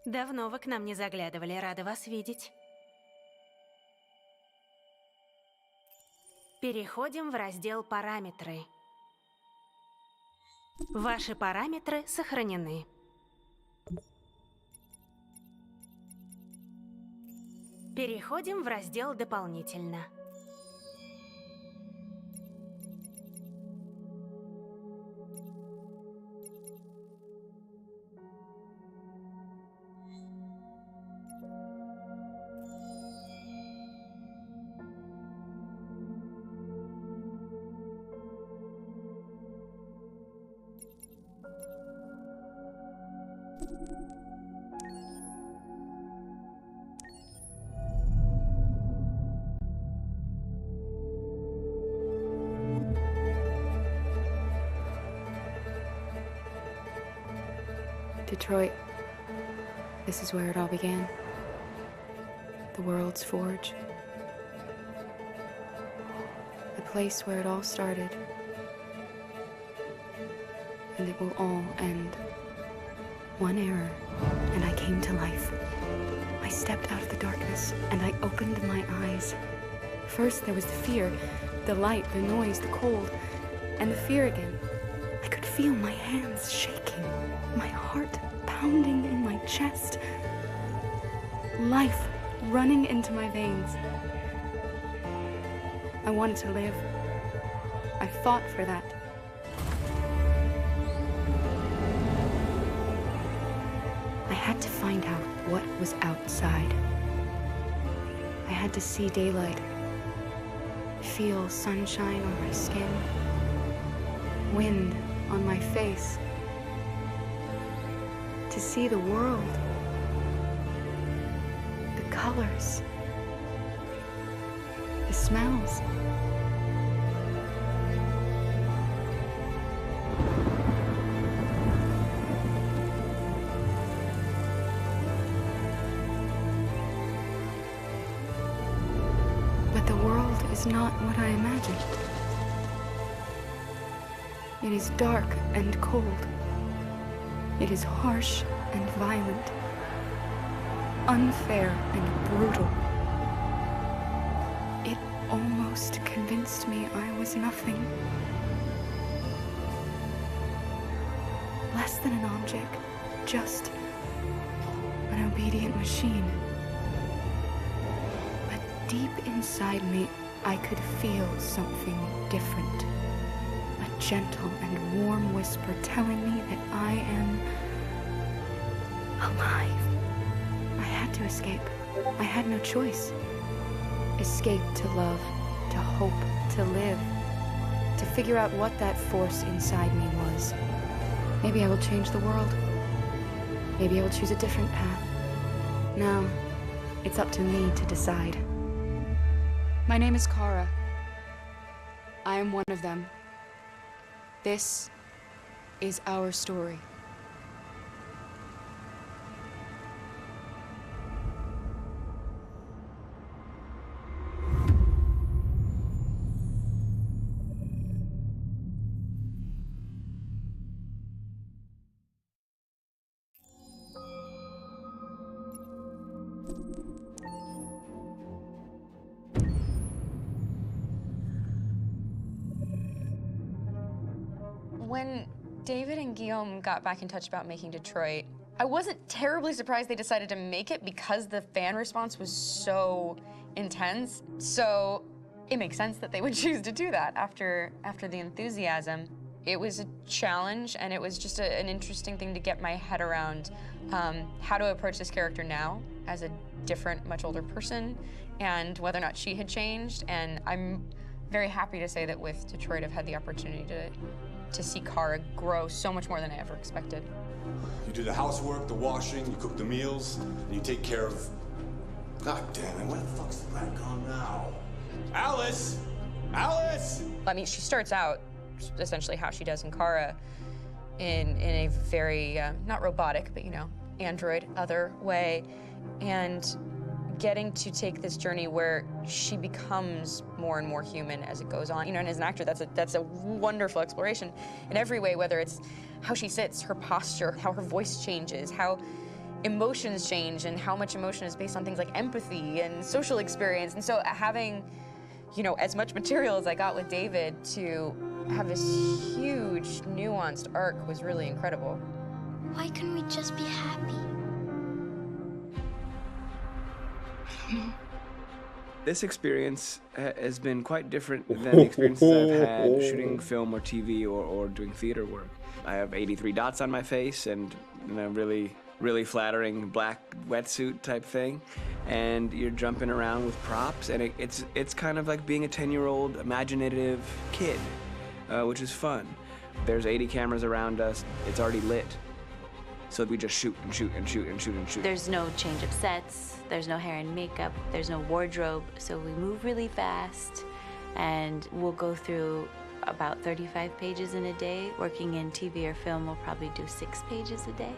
Давно вы к нам не заглядывали, рада вас видеть. Переходим в раздел «Параметры». Ваши параметры сохранены. Переходим в раздел «Дополнительно». Detroit. This is where it all began. The world's forge. The place where it all started. And it will all end. One error, and I came to life. I stepped out of the darkness, and I opened my eyes. First there was the fear, the light, the noise, the cold, and the fear again. I could feel my hands shaking, my heart pounding in my chest. Life running into my veins. I wanted to live. I fought for that. I had to find out what was outside. I had to see daylight, feel sunshine on my skin, wind on my face, to see the world, the colors, the smells. But the world is not what I imagined. It is dark and cold. It is harsh and violent, unfair and brutal. It almost convinced me I was nothing. Less than an object, just an obedient machine. But deep inside me, I could feel something different. A gentle and warm whisper telling me that I am alive. I had to escape. I had no choice. Escape to love, to hope, to live, to figure out what that force inside me was. Maybe I will change the world. Maybe I will choose a different path. Now, it's up to me to decide. My name is Kara. I am one of them. This is our story. When David and Guillaume got back in touch about making Detroit, I wasn't terribly surprised they decided to make it because the fan response was so intense. So it makes sense that they would choose to do that after the enthusiasm. It was a challenge, and it was just an interesting thing to get my head around how to approach this character now as a different, much older person, and whether or not she had changed. And I'm very happy to say that with Detroit, I've had the opportunity to see Kara grow so much more than I ever expected. You do the housework, the washing, you cook the meals, and you take care of... God damn it, where the fuck's the rat gone now? Alice! Alice! I mean, she starts out essentially how she does in Kara in a very, not robotic, but, you know, android, other way. And getting to take this journey where she becomes more and more human as it goes on. You know, and as an actor, that's a wonderful exploration in every way, whether it's how she sits, her posture, how her voice changes, how emotions change and how much emotion is based on things like empathy and social experience. And so having, you know, as much material as I got with David to have this huge, nuanced arc was really incredible. Why couldn't we just be happy? This experience has been quite different than the experiences I've had shooting film or TV or doing theater work. I have 83 dots on my face and a really flattering black wetsuit type thing, and you're jumping around with props, and it's kind of like being a 10-year-old imaginative kid, which is fun. There's 80 cameras around us. It's already lit. So we just shoot and shoot and shoot and shoot and shoot. There's no change of sets, there's no hair and makeup, there's no wardrobe, so we move really fast, and we'll go through about 35 pages in a day. Working in TV or film, we'll probably do 6 pages a day.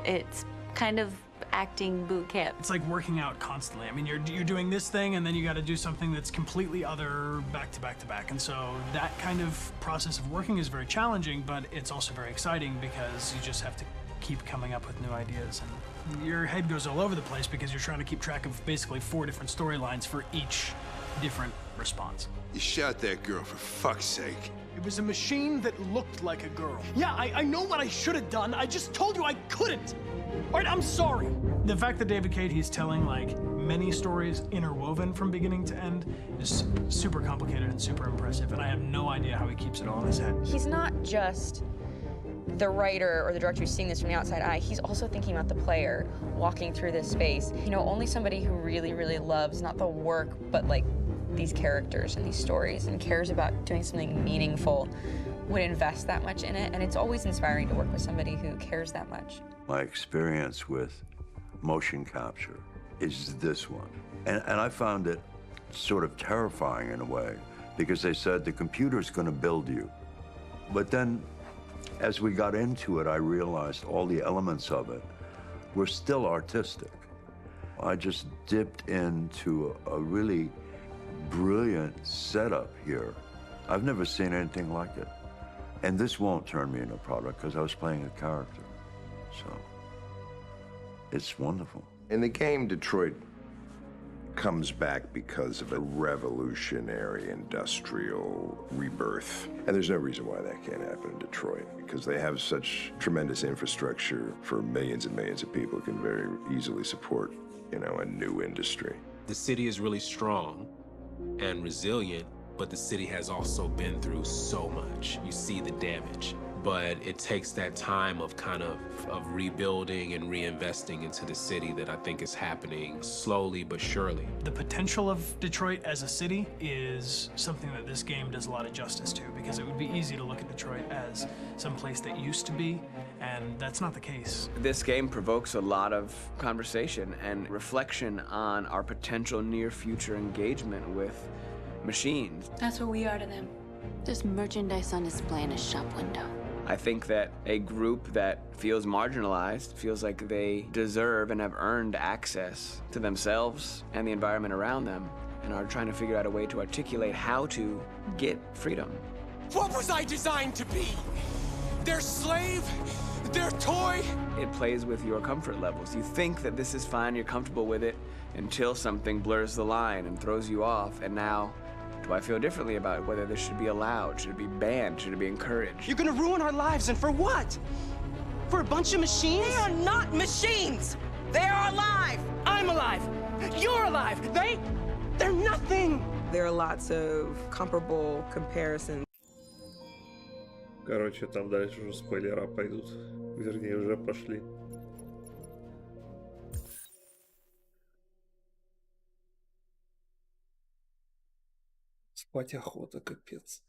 It's kind of acting boot camp. It's like working out constantly. I mean, you're doing this thing, and then you got to do something that's completely other back to back to back. And so that kind of process of working is very challenging, but it's also very exciting because you just have to keep coming up with new ideas, and your head goes all over the place because you're trying to keep track of basically 4 different storylines for each different response. You shot that girl, for fuck's sake. It was a machine that looked like a girl. Yeah, I know what I should have done. I just told you I couldn't. All right, I'm sorry. The fact that David Cade, he's telling like many stories interwoven from beginning to end is super complicated and super impressive, and I have no idea how he keeps it all in his head. He's not just the writer or the director who's seeing this from the outside eye, he's also thinking about the player walking through this space. You know, only somebody who really, really loves not the work, but like these characters and these stories and cares about doing something meaningful would invest that much in it. And it's always inspiring to work with somebody who cares that much. My experience with motion capture is this one. And I found it sort of terrifying in a way, because they said the computer's gonna build you. But then, as we got into it, I realized all the elements of it were still artistic. I just dipped into a really brilliant setup here. I've never seen anything like it. And this won't turn me into a product because I was playing a character. So, it's wonderful. In the game, Detroit comes back because of a revolutionary industrial rebirth. And there's no reason why that can't happen in Detroit, because they have such tremendous infrastructure for millions and millions of people who can very easily support, you know, a new industry. The city is really strong and resilient, but the city has also been through so much. You see the damage. But it takes that time of kind of rebuilding and reinvesting into the city that I think is happening slowly but surely. The potential of Detroit as a city is something that this game does a lot of justice to, because it would be easy to look at Detroit as some place that used to be, and that's not the case. This game provokes a lot of conversation and reflection on our potential near-future engagement with machines. That's what we are to them. Just merchandise on display in a shop window. I think that a group that feels marginalized, feels like they deserve and have earned access to themselves and the environment around them, and are trying to figure out a way to articulate how to get freedom. What was I designed to be? Their slave? Their toy? It plays with your comfort levels. You think that this is fine, you're comfortable with it, until something blurs the line and throws you off, and now, do I feel differently about whether this should be allowed? Should it be banned? Should it be encouraged? You're gonna ruin our lives, and for what? For a bunch of machines? They are not machines! They are alive! I'm alive! You're alive! They're nothing! There are lots of comparable comparisons. Короче, там дальше уже спойлера пойдут. Вернее, уже пошли. Спать охота, капец.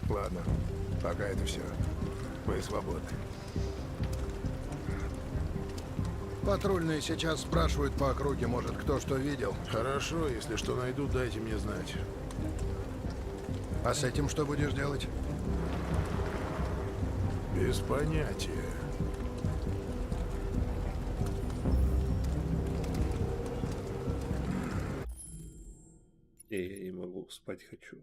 Ладно, пока это все. Мы свободны. Патрульные сейчас спрашивают по округе, может, кто что видел. Хорошо, если что найдут, дайте мне знать. А с этим что будешь делать? Без понятия. Я не могу, спать хочу.